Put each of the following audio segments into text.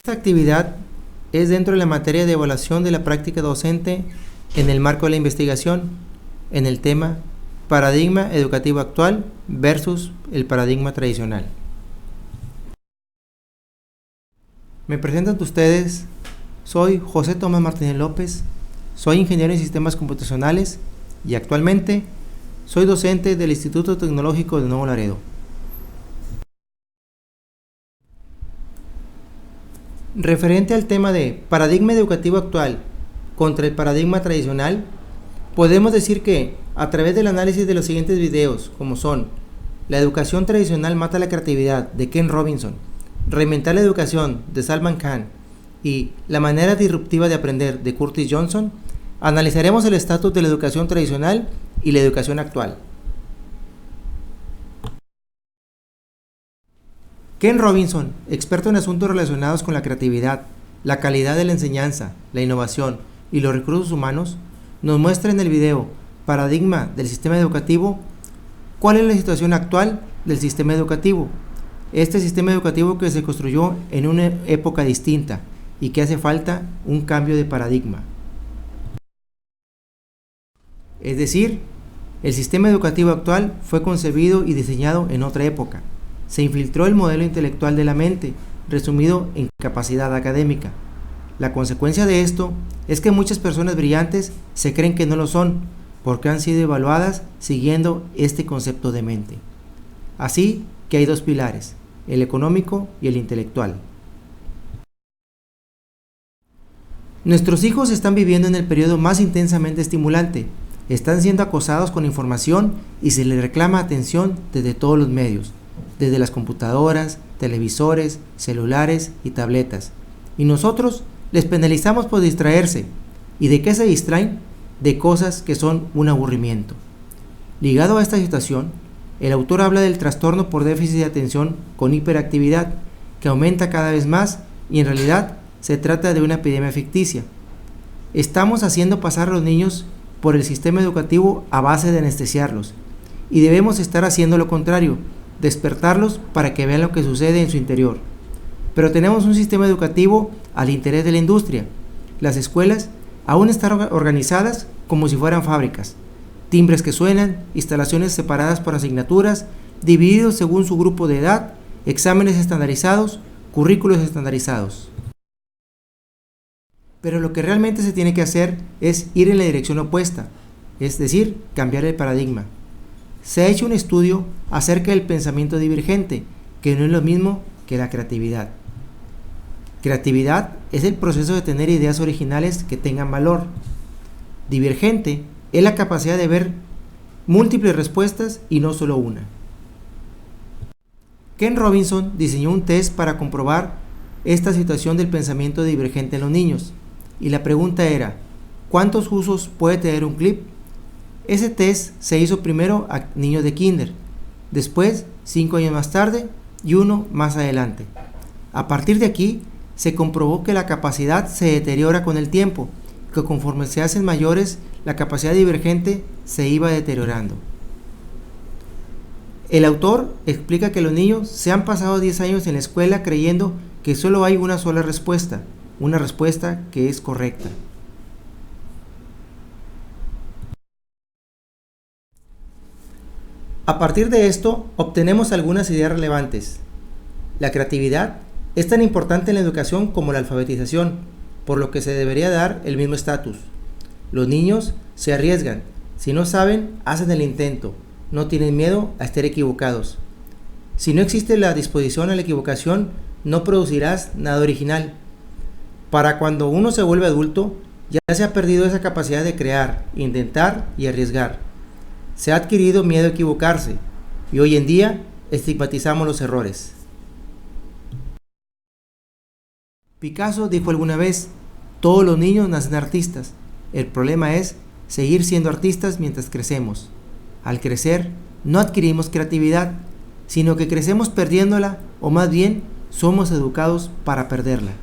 Esta actividad es dentro de la materia de evaluación de la práctica docente en el marco de la investigación en el tema paradigma educativo actual versus el paradigma tradicional. Me presento ante ustedes, soy José Tomás Martínez López, soy ingeniero en sistemas computacionales y actualmente soy docente del Instituto Tecnológico de Nuevo Laredo. Referente al tema de paradigma educativo actual contra el paradigma tradicional, podemos decir que, a través del análisis de los siguientes videos, como son La educación tradicional mata la creatividad, de Ken Robinson, Reinventar la educación, de Salman Khan, y La manera disruptiva de aprender, de Curtis Johnson, analizaremos el estatus de la educación tradicional y la educación actual. Ken Robinson, experto en asuntos relacionados con la creatividad, la calidad de la enseñanza, la innovación y los recursos humanos, nos muestra en el video Paradigma del sistema educativo cuál es la situación actual del sistema educativo. Este sistema educativo que se construyó en una época distinta y que hace falta un cambio de paradigma. Es decir, el sistema educativo actual fue concebido y diseñado en otra época. Se infiltró el modelo intelectual de la mente, resumido en capacidad académica. La consecuencia de esto es que muchas personas brillantes se creen que no lo son, porque han sido evaluadas siguiendo este concepto de mente. Así que hay dos pilares, el económico y el intelectual. Nuestros hijos están viviendo en el periodo más intensamente estimulante. Están siendo acosados con información y se les reclama atención desde todos los medios, desde las computadoras, televisores, celulares y tabletas. Y nosotros les penalizamos por distraerse. ¿Y de qué se distraen? De cosas que son un aburrimiento. Ligado a esta situación, el autor habla del trastorno por déficit de atención con hiperactividad, que aumenta cada vez más y en realidad se trata de una epidemia ficticia. Estamos haciendo pasar a los niños por el sistema educativo a base de anestesiarlos, y debemos estar haciendo lo contrario, despertarlos para que vean lo que sucede en su interior. Pero tenemos un sistema educativo al interés de la industria. Las escuelas aún están organizadas como si fueran fábricas. Timbres que suenan, instalaciones separadas por asignaturas, divididos según su grupo de edad, exámenes estandarizados, currículos estandarizados. Pero lo que realmente se tiene que hacer es ir en la dirección opuesta, es decir, cambiar el paradigma. Se ha hecho un estudio acerca del pensamiento divergente, que no es lo mismo que la creatividad. Creatividad es el proceso de tener ideas originales que tengan valor. Divergente es la capacidad de ver múltiples respuestas y no solo una. Ken Robinson diseñó un test para comprobar esta situación del pensamiento divergente en los niños, y la pregunta era, ¿cuántos usos puede tener un clip? Ese test se hizo primero a niños de kinder, después 5 años más tarde y 1 más adelante. A partir de aquí se comprobó que la capacidad se deteriora con el tiempo, que conforme se hacen mayores la capacidad divergente se iba deteriorando. El autor explica que los niños se han pasado 10 años en la escuela creyendo que solo hay una sola respuesta, una respuesta que es correcta. A partir de esto, obtenemos algunas ideas relevantes. La creatividad es tan importante en la educación como la alfabetización, por lo que se debería dar el mismo estatus. Los niños se arriesgan. Si no saben, hacen el intento. No tienen miedo a estar equivocados. Si no existe la disposición a la equivocación, no producirás nada original. Para cuando uno se vuelve adulto, ya se ha perdido esa capacidad de crear, intentar y arriesgar. Se ha adquirido miedo a equivocarse y hoy en día estigmatizamos los errores. Picasso dijo alguna vez, todos los niños nacen artistas. El problema es seguir siendo artistas mientras crecemos. Al crecer, no adquirimos creatividad, sino que crecemos perdiéndola o más bien somos educados para perderla.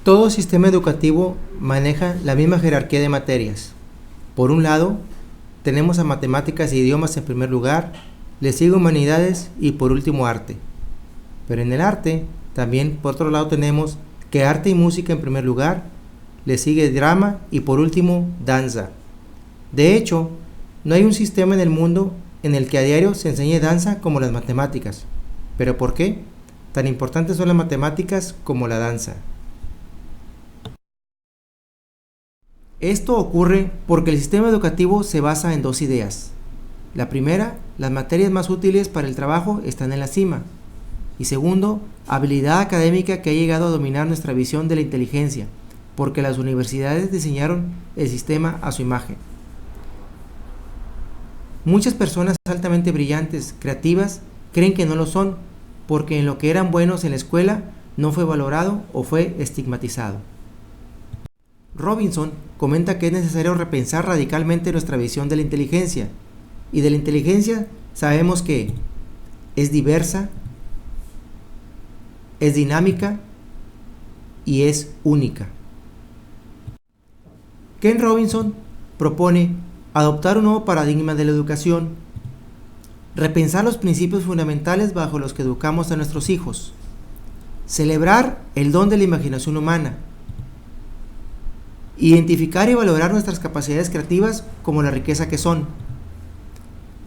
Todo sistema educativo maneja la misma jerarquía de materias. Por un lado, tenemos a matemáticas e idiomas en primer lugar, le sigue humanidades y por último arte. Pero en el arte, también por otro lado tenemos que arte y música en primer lugar, le sigue drama y por último danza. De hecho, no hay un sistema en el mundo en el que a diario se enseñe danza como las matemáticas. ¿Pero por qué? Tan importantes son las matemáticas como la danza. Esto ocurre porque el sistema educativo se basa en dos ideas. La primera, las materias más útiles para el trabajo están en la cima. Y segundo, habilidad académica que ha llegado a dominar nuestra visión de la inteligencia, porque las universidades diseñaron el sistema a su imagen. Muchas personas altamente brillantes, creativas, creen que no lo son, porque en lo que eran buenos en la escuela no fue valorado o fue estigmatizado. Robinson comenta que es necesario repensar radicalmente nuestra visión de la inteligencia, y de la inteligencia sabemos que es diversa, es dinámica y es única. Ken Robinson propone adoptar un nuevo paradigma de la educación, repensar los principios fundamentales bajo los que educamos a nuestros hijos, celebrar el don de la imaginación humana, identificar y valorar nuestras capacidades creativas como la riqueza que son,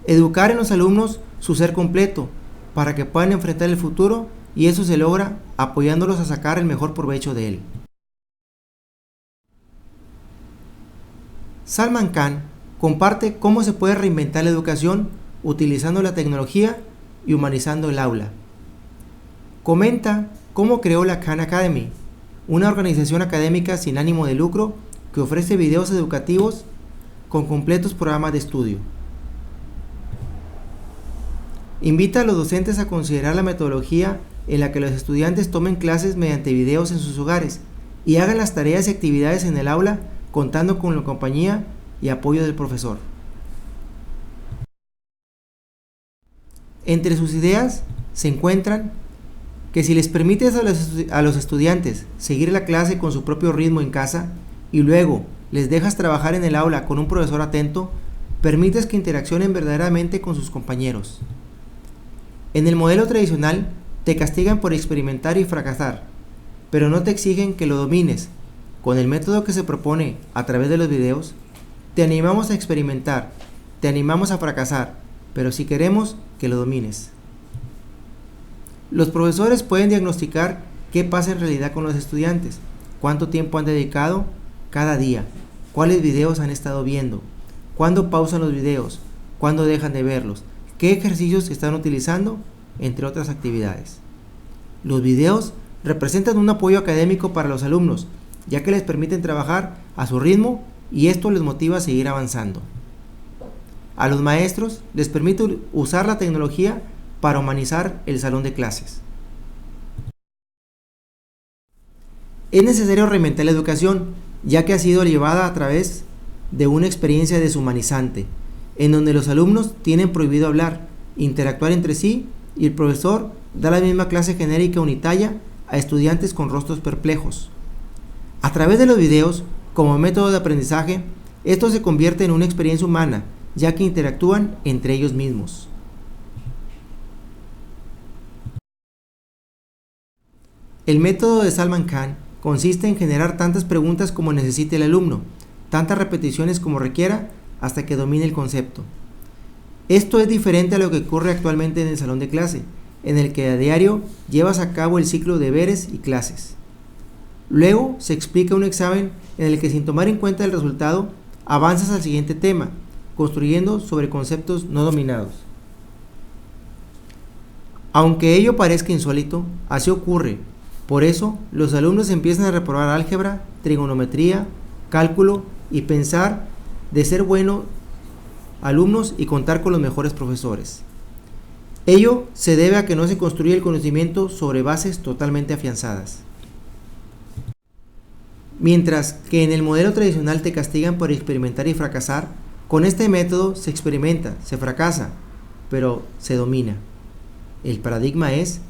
educar en los alumnos su ser completo para que puedan enfrentar el futuro, y eso se logra apoyándolos a sacar el mejor provecho de él. Salman Khan comparte cómo se puede reinventar la educación utilizando la tecnología y humanizando el aula. Comenta cómo creó la Khan Academy, una organización académica sin ánimo de lucro que ofrece videos educativos con completos programas de estudio. Invita a los docentes a considerar la metodología en la que los estudiantes tomen clases mediante videos en sus hogares y hagan las tareas y actividades en el aula contando con la compañía y apoyo del profesor. Entre sus ideas se encuentran que si les permites a los estudiantes seguir la clase con su propio ritmo en casa y luego les dejas trabajar en el aula con un profesor atento, permites que interaccionen verdaderamente con sus compañeros. En el modelo tradicional, te castigan por experimentar y fracasar, pero no te exigen que lo domines. Con el método que se propone a través de los videos, te animamos a experimentar, te animamos a fracasar, pero si queremos que lo domines. Los profesores pueden diagnosticar qué pasa en realidad con los estudiantes, cuánto tiempo han dedicado cada día, cuáles videos han estado viendo, cuándo pausan los videos, cuándo dejan de verlos, qué ejercicios están utilizando, entre otras actividades. Los videos representan un apoyo académico para los alumnos, ya que les permiten trabajar a su ritmo y esto les motiva a seguir avanzando. A los maestros les permite usar la tecnología para humanizar el salón de clases. Es necesario reinventar la educación, ya que ha sido llevada a través de una experiencia deshumanizante, en donde los alumnos tienen prohibido hablar, interactuar entre sí y el profesor da la misma clase genérica unitaria a estudiantes con rostros perplejos. A través de los videos, como método de aprendizaje, esto se convierte en una experiencia humana, ya que interactúan entre ellos mismos. El método de Salman Khan consiste en generar tantas preguntas como necesite el alumno, tantas repeticiones como requiera, hasta que domine el concepto. Esto es diferente a lo que ocurre actualmente en el salón de clase, en el que a diario llevas a cabo el ciclo de deberes y clases. Luego se explica un examen en el que, sin tomar en cuenta el resultado, avanzas al siguiente tema, construyendo sobre conceptos no dominados. Aunque ello parezca insólito, así ocurre. Por eso, los alumnos empiezan a reprobar álgebra, trigonometría, cálculo y pensar de ser buenos alumnos y contar con los mejores profesores. Ello se debe a que no se construye el conocimiento sobre bases totalmente afianzadas. Mientras que en el modelo tradicional te castigan por experimentar y fracasar, con este método se experimenta, se fracasa, pero se domina. El paradigma es: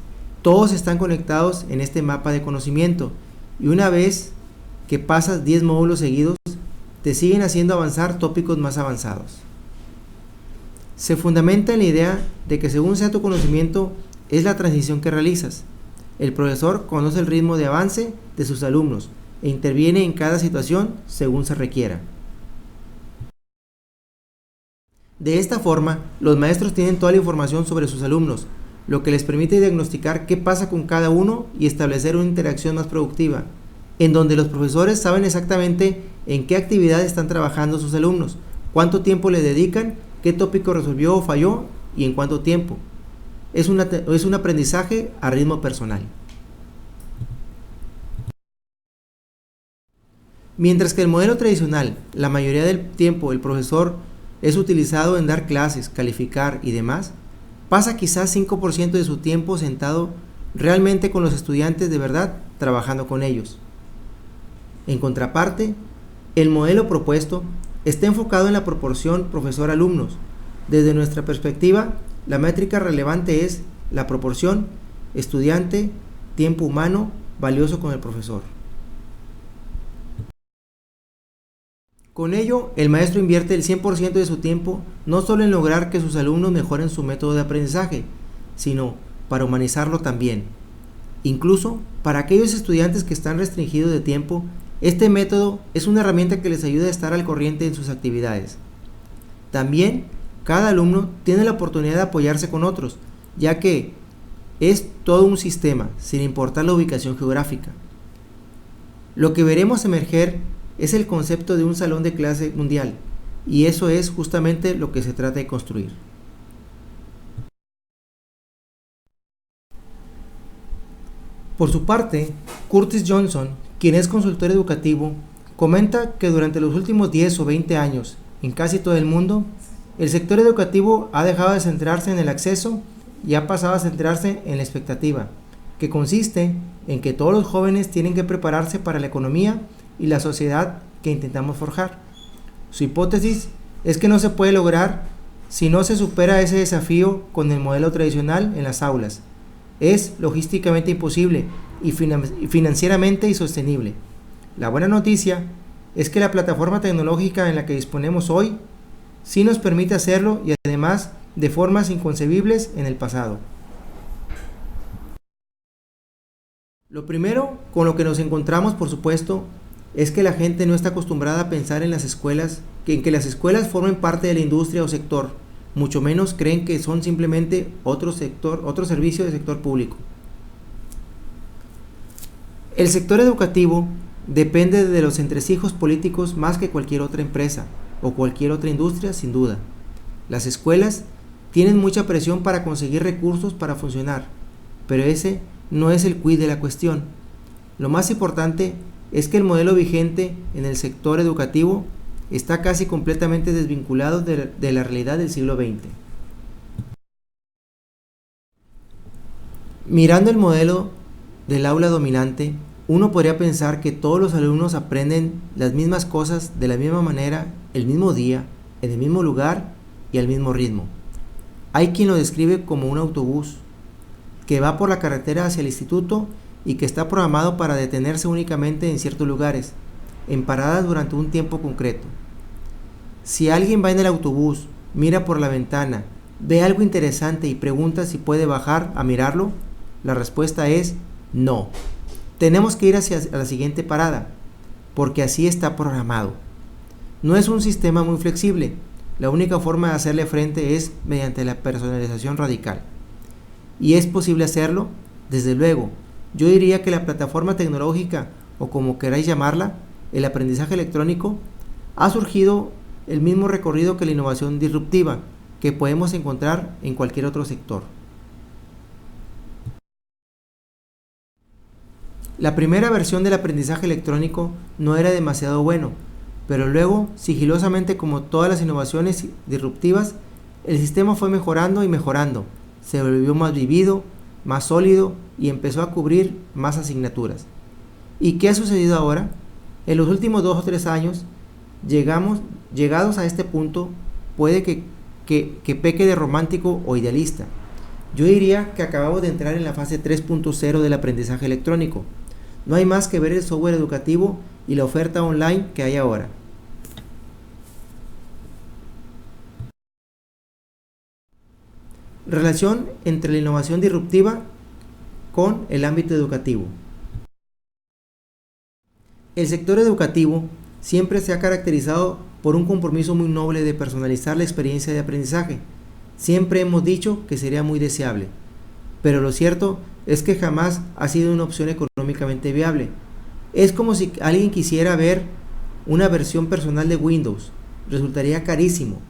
todos están conectados en este mapa de conocimiento y una vez que pasas 10 módulos seguidos, te siguen haciendo avanzar tópicos más avanzados. Se fundamenta en la idea de que según sea tu conocimiento, es la transición que realizas. El profesor conoce el ritmo de avance de sus alumnos e interviene en cada situación según se requiera. De esta forma, los maestros tienen toda la información sobre sus alumnos, lo que les permite diagnosticar qué pasa con cada uno y establecer una interacción más productiva, en donde los profesores saben exactamente en qué actividad están trabajando sus alumnos, cuánto tiempo le dedican, qué tópico resolvió o falló y en cuánto tiempo. Es un aprendizaje a ritmo personal. Mientras que el modelo tradicional, la mayoría del tiempo el profesor es utilizado en dar clases, calificar y demás, pasa quizás 5% de su tiempo sentado realmente con los estudiantes de verdad, trabajando con ellos. En contraparte, el modelo propuesto está enfocado en la proporción profesor-alumnos. Desde nuestra perspectiva, la métrica relevante es la proporción estudiante-tiempo humano valioso con el profesor. Con ello, el maestro invierte el 100% de su tiempo no solo en lograr que sus alumnos mejoren su método de aprendizaje, sino para humanizarlo también. Incluso para aquellos estudiantes que están restringidos de tiempo, este método es una herramienta que les ayuda a estar al corriente en sus actividades. También, cada alumno tiene la oportunidad de apoyarse con otros, ya que es todo un sistema, sin importar la ubicación geográfica. Lo que veremos emerger es el concepto de un salón de clase mundial, y eso es justamente lo que se trata de construir. Por su parte, Curtis Johnson, quien es consultor educativo, comenta que durante los últimos 10 o 20 años, en casi todo el mundo, el sector educativo ha dejado de centrarse en el acceso y ha pasado a centrarse en la expectativa, que consiste en que todos los jóvenes tienen que prepararse para la economía y la sociedad que intentamos forjar. Su hipótesis es que no se puede lograr si no se supera ese desafío con el modelo tradicional en las aulas. Es logísticamente imposible y financieramente insostenible. La buena noticia es que la plataforma tecnológica en la que disponemos hoy sí nos permite hacerlo, y además de formas inconcebibles en el pasado. Lo primero con lo que nos encontramos, por supuesto, es que la gente no está acostumbrada a pensar en las escuelas, en que las escuelas formen parte de la industria o sector, mucho menos creen que son simplemente otro servicio del sector público. El sector educativo depende de los entresijos políticos más que cualquier otra empresa o cualquier otra industria, sin duda. Las escuelas tienen mucha presión para conseguir recursos para funcionar, pero ese no es el quid de la cuestión. Lo más importante es que el modelo vigente en el sector educativo está casi completamente desvinculado de la realidad del siglo XX. Mirando el modelo del aula dominante, uno podría pensar que todos los alumnos aprenden las mismas cosas de la misma manera, el mismo día, en el mismo lugar y al mismo ritmo. Hay quien lo describe como un autobús que va por la carretera hacia el instituto y que está programado para detenerse únicamente en ciertos lugares, en paradas durante un tiempo concreto. Si alguien va en el autobús, mira por la ventana, ve algo interesante y pregunta si puede bajar a mirarlo, la respuesta es no. Tenemos que ir hacia la siguiente parada, porque así está programado. No es un sistema muy flexible. La única forma de hacerle frente es mediante la personalización radical. ¿Y es posible hacerlo? Desde luego. Yo diría que la plataforma tecnológica, o como queráis llamarla, el aprendizaje electrónico, ha surgido el mismo recorrido que la innovación disruptiva que podemos encontrar en cualquier otro sector. La primera versión del aprendizaje electrónico no era demasiado bueno, pero luego, sigilosamente como todas las innovaciones disruptivas, el sistema fue mejorando y mejorando, se volvió más vivido, más sólido y empezó a cubrir más asignaturas. ¿Y qué ha sucedido ahora? En los últimos 2 o 3 años, llegados a este punto, puede que peque de romántico o idealista. Yo diría que acabamos de entrar en la fase 3.0 del aprendizaje electrónico. No hay más que ver el software educativo y la oferta online que hay ahora. Relación entre la innovación disruptiva con el ámbito educativo. El sector educativo siempre se ha caracterizado por un compromiso muy noble de personalizar la experiencia de aprendizaje. Siempre hemos dicho que sería muy deseable, pero lo cierto es que jamás ha sido una opción económicamente viable. Es como si alguien quisiera ver una versión personal de Windows. Resultaría carísimo.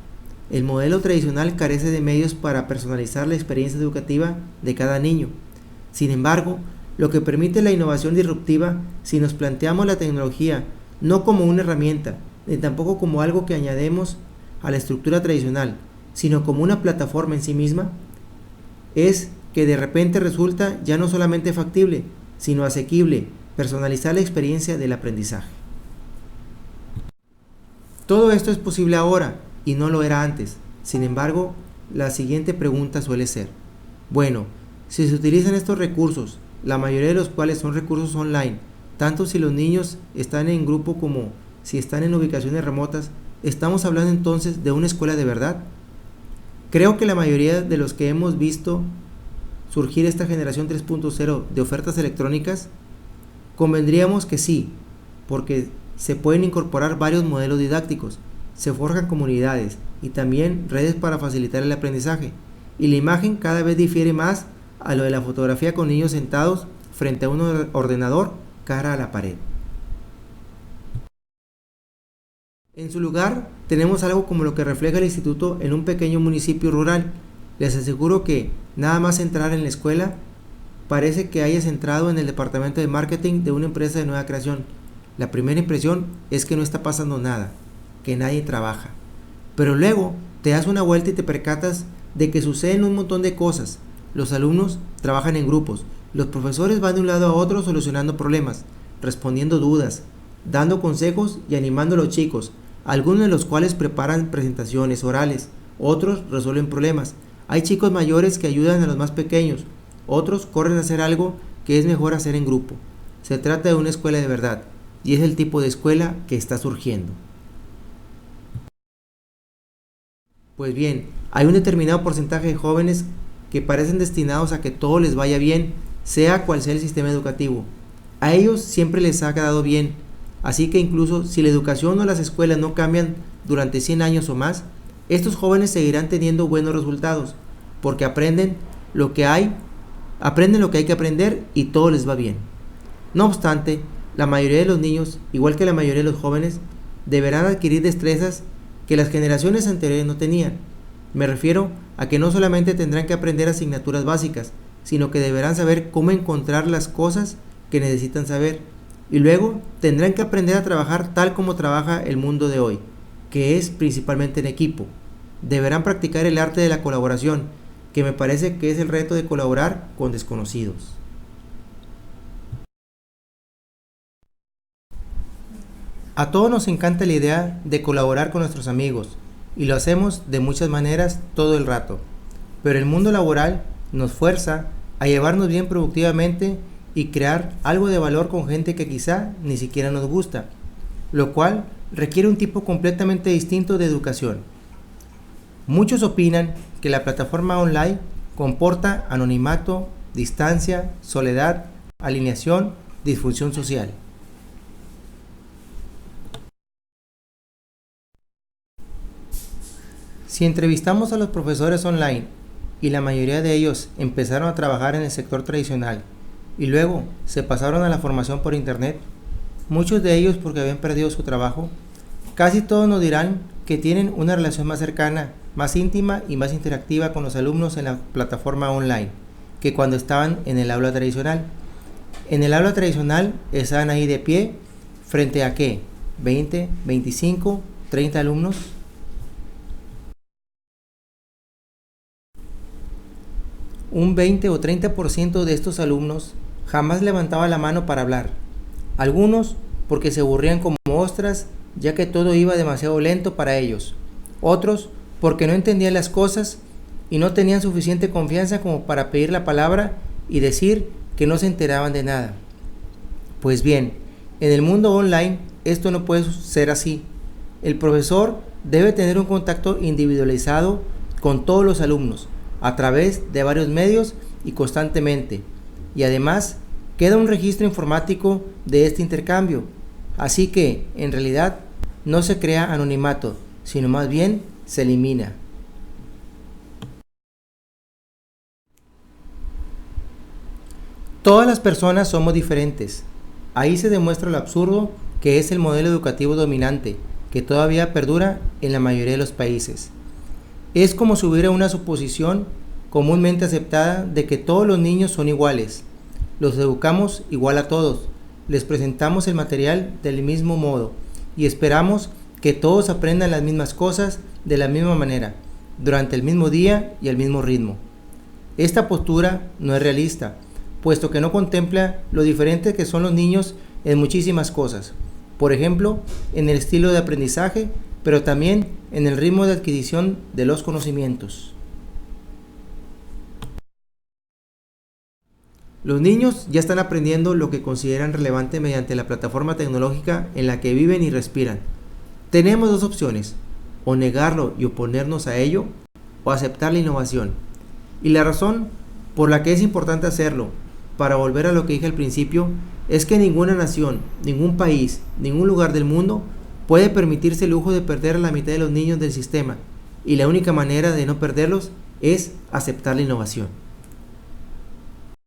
El modelo tradicional carece de medios para personalizar la experiencia educativa de cada niño. Sin embargo, lo que permite la innovación disruptiva, si nos planteamos la tecnología no como una herramienta, ni tampoco como algo que añadimos a la estructura tradicional, sino como una plataforma en sí misma, es que de repente resulta ya no solamente factible, sino asequible personalizar la experiencia del aprendizaje. Todo esto es posible ahora y no lo era antes. Sin embargo, la siguiente pregunta suele ser: bueno, si se utilizan estos recursos, la mayoría de los cuales son recursos online, tanto si los niños están en grupo como si están en ubicaciones remotas, ¿estamos hablando entonces de una escuela de verdad? Creo que la mayoría de los que hemos visto surgir esta generación 3.0 de ofertas electrónicas, convendríamos que sí, porque se pueden incorporar varios modelos didácticos, se forjan comunidades y también redes para facilitar el aprendizaje, y la imagen cada vez difiere más a lo de la fotografía con niños sentados frente a un ordenador cara a la pared. En su lugar, tenemos algo como lo que refleja el instituto en un pequeño municipio rural. Les aseguro que nada más entrar en la escuela parece que hayas entrado en el departamento de marketing de una empresa de nueva creación. La primera impresión es que no está pasando nada, que nadie trabaja. Pero luego te das una vuelta y te percatas de que suceden un montón de cosas. Los alumnos trabajan en grupos, los profesores van de un lado a otro solucionando problemas, respondiendo dudas, dando consejos y animando a los chicos, algunos de los cuales preparan presentaciones orales, otros resuelven problemas. Hay chicos mayores que ayudan a los más pequeños, otros corren a hacer algo que es mejor hacer en grupo. Se trata de una escuela de verdad, y es el tipo de escuela que está surgiendo. Pues bien, hay un determinado porcentaje de jóvenes que parecen destinados a que todo les vaya bien, sea cual sea el sistema educativo. A ellos siempre les ha quedado bien, así que incluso si la educación o las escuelas no cambian durante 100 años o más, estos jóvenes seguirán teniendo buenos resultados, porque aprenden lo que hay que aprender y todo les va bien. No obstante, la mayoría de los niños, igual que la mayoría de los jóvenes, deberán adquirir destrezas que las generaciones anteriores no tenían. Me refiero a que no solamente tendrán que aprender asignaturas básicas, sino que deberán saber cómo encontrar las cosas que necesitan saber, y luego tendrán que aprender a trabajar tal como trabaja el mundo de hoy, que es principalmente en equipo. Deberán practicar el arte de la colaboración, que me parece que es el reto de colaborar con desconocidos. A todos nos encanta la idea de colaborar con nuestros amigos, y lo hacemos de muchas maneras todo el rato, pero el mundo laboral nos fuerza a llevarnos bien productivamente y crear algo de valor con gente que quizá ni siquiera nos gusta, lo cual requiere un tipo completamente distinto de educación. Muchos opinan que la plataforma online comporta anonimato, distancia, soledad, alineación, disfunción social. Si entrevistamos a los profesores online y la mayoría de ellos empezaron a trabajar en el sector tradicional y luego se pasaron a la formación por internet, muchos de ellos porque habían perdido su trabajo, casi todos nos dirán que tienen una relación más cercana, más íntima y más interactiva con los alumnos en la plataforma online que cuando estaban en el aula tradicional. En el aula tradicional estaban ahí de pie frente a ¿qué? 20, 25, 30 alumnos. Un 20 o 30% de estos alumnos jamás levantaba la mano para hablar. Algunos porque se aburrían como ostras, ya que todo iba demasiado lento para ellos. Otros porque no entendían las cosas y no tenían suficiente confianza como para pedir la palabra y decir que no se enteraban de nada. Pues bien, en el mundo online esto no puede ser así. El profesor debe tener un contacto individualizado con todos los alumnos, a través de varios medios y constantemente, y además queda un registro informático de este intercambio, así que en realidad no se crea anonimato, sino más bien se elimina. Todas las personas somos diferentes. Ahí se demuestra lo absurdo que es el modelo educativo dominante, que todavía perdura en la mayoría de los países. Es como si hubiera una suposición comúnmente aceptada de que todos los niños son iguales. Los educamos igual a todos, les presentamos el material del mismo modo y esperamos que todos aprendan las mismas cosas de la misma manera, durante el mismo día y al mismo ritmo. Esta postura no es realista, puesto que no contempla lo diferentes que son los niños en muchísimas cosas. Por ejemplo, en el estilo de aprendizaje, pero también en el ritmo de adquisición de los conocimientos. Los niños ya están aprendiendo lo que consideran relevante mediante la plataforma tecnológica en la que viven y respiran. Tenemos dos opciones, o negarlo y oponernos a ello, o aceptar la innovación. Y la razón por la que es importante hacerlo, para volver a lo que dije al principio, es que ninguna nación, ningún país, ningún lugar del mundo puede permitirse el lujo de perder a la mitad de los niños del sistema, y la única manera de no perderlos es aceptar la innovación.